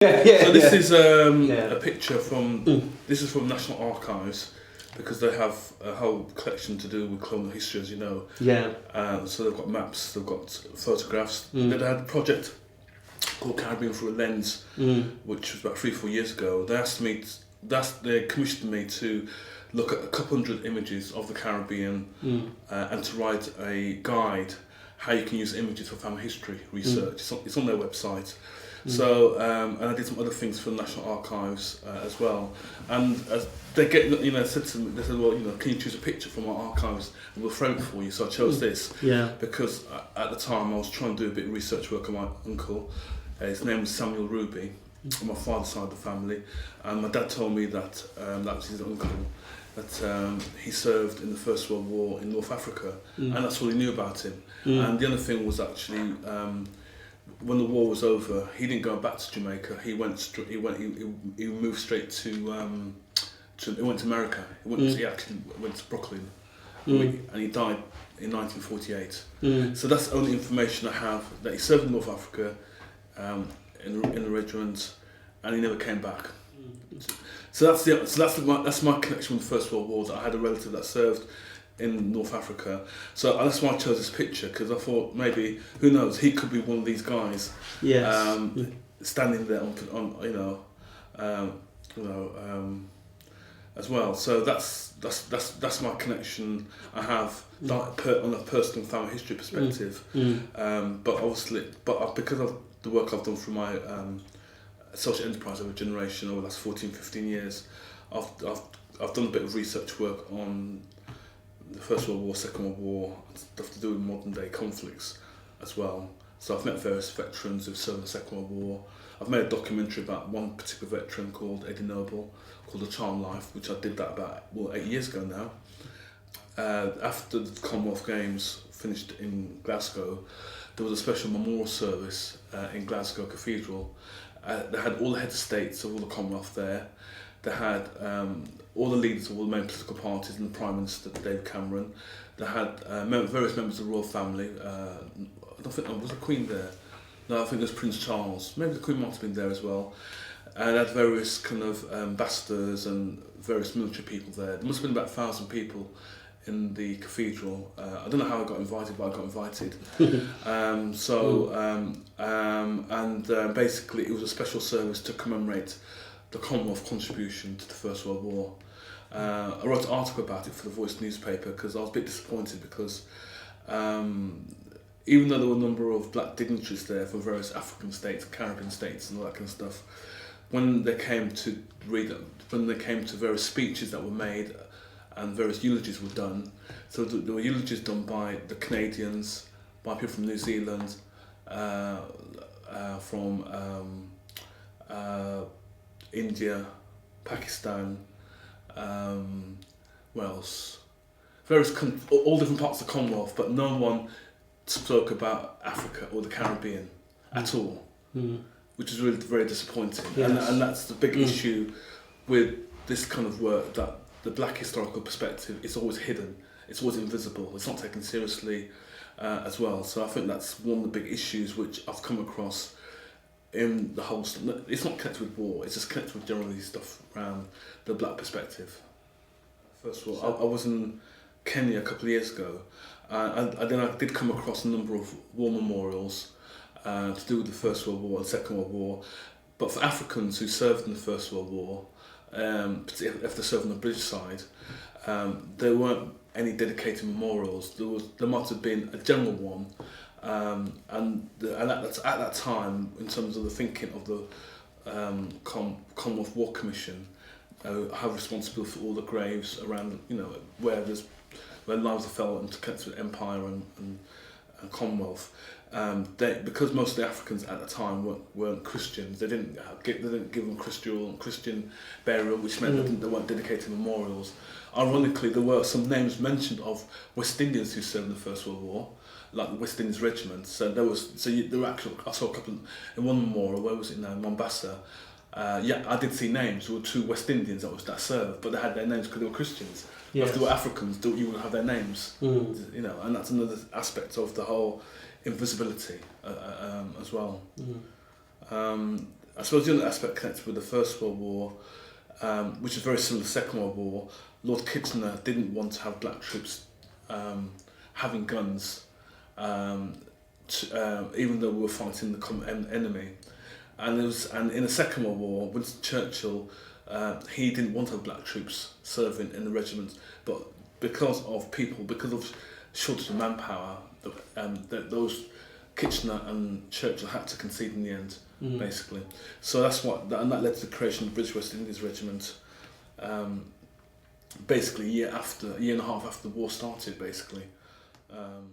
So this is a picture from this is from National Archives, because they have a whole collection to do with colonial history, as you know. Yeah. So they've got maps, they've got photographs. They had a project called Caribbean Through a Lens, which was about 3-4 years ago. They commissioned me to look at a couple hundred images of the Caribbean and to write a guide how you can use images for family history research. It's on their website. So and I did some other things for the National Archives as well. And as they said to me, they said, well, can you choose a picture from our archives and we'll frame it for you. So I chose this because at the time I was trying to do a bit of research work on my uncle. His name was Vernon OBE, on my father's side of the family, and my dad told me that that was his uncle, that he served in the First World War in North Africa, and that's all he knew about him. And the other thing was actually, when the war was over, he didn't go back to Jamaica. He moved straight to he went to America. He actually went to Brooklyn, and he died in 1948. So that's the only information I have, that he served in North Africa, in the regiment, and he never came back. So that's my connection with the First World War. That I had a relative that served in North Africa, so that's why I chose this picture, because I thought maybe, who knows, he could be one of these guys. Yes. Standing there as well. So that's my connection I have on a personal family history perspective. But obviously, because of the work I've done through my social enterprise over a generation, over the last 14-15 years, I've done a bit of research work on the First World War, Second World War, stuff to do with modern day conflicts as well. So I've met various veterans who've served in the Second World War. I've made a documentary about one particular veteran called Eddie Noble, called The Charmed Life, which I did that about 8 years ago now. After the Commonwealth Games finished in Glasgow, there was a special memorial service in Glasgow Cathedral. They had all the heads of states of all the Commonwealth there. They had all the leaders of all the main political parties and the Prime Minister, David Cameron. They had various members of the royal family. I don't think, was the Queen there? No, I think it was Prince Charles. Maybe the Queen might have been there as well. And they had various kind of ambassadors and various military people there. There must have been about 1,000 people in the cathedral. I don't know how I got invited, but I got invited. Basically it was a special service to commemorate the Commonwealth contribution to the First World War. I wrote an article about it for the Voice newspaper, because I was a bit disappointed, because even though there were a number of black dignitaries there from various African states, Caribbean states and all that kind of stuff, when they came to various speeches that were made and various eulogies were done, so there were eulogies done by the Canadians, by people from New Zealand, from India, Pakistan, where else? All different parts of the Commonwealth, but no one spoke about Africa or the Caribbean at all, which is really very disappointing. Yes. And that's the big issue with this kind of work, that the black historical perspective is always hidden, it's always invisible, it's not taken seriously as well. So I think that's one of the big issues which I've come across in the whole. It's not connected with war, it's just connected with generally stuff around the black perspective. First of all, I was in Kenya a couple of years ago, and then I did come across a number of war memorials to do with the First World War and Second World War, but for Africans who served in the First World War, if they served on the British side, there weren't any dedicated memorials. There might have been a general one, and at that time, in terms of the thinking of the Commonwealth War Commission, have responsibility for all the graves around, where lives are fell and connected with Empire and Commonwealth. Because most of the Africans at the time weren't Christians, they didn't give them Christian burial, which meant that they weren't dedicated memorials. Ironically, there were some names mentioned of West Indians who served in the First World War, like the West Indies Regiment. So there were actual. I saw a couple in one memorial. Where was it now? Mombasa. I did see names. There were 2 West Indians that served, but they had their names because they were Christians. Yes. If they were Africans, you would have their names. And that's another aspect of the whole invisibility as well. I suppose the other aspect connected with the First World War, which is very similar to the Second World War. Lord Kitchener didn't want to have black troops having guns, even though we were fighting the common enemy. And in the Second World War, Winston Churchill, he didn't want to have black troops serving in the regiments, but because of shortage of manpower, those Kitchener and Churchill had to concede in the end, basically. So and that led to the creation of the British West Indies Regiment. Basically, a year and a half after the war started, basically.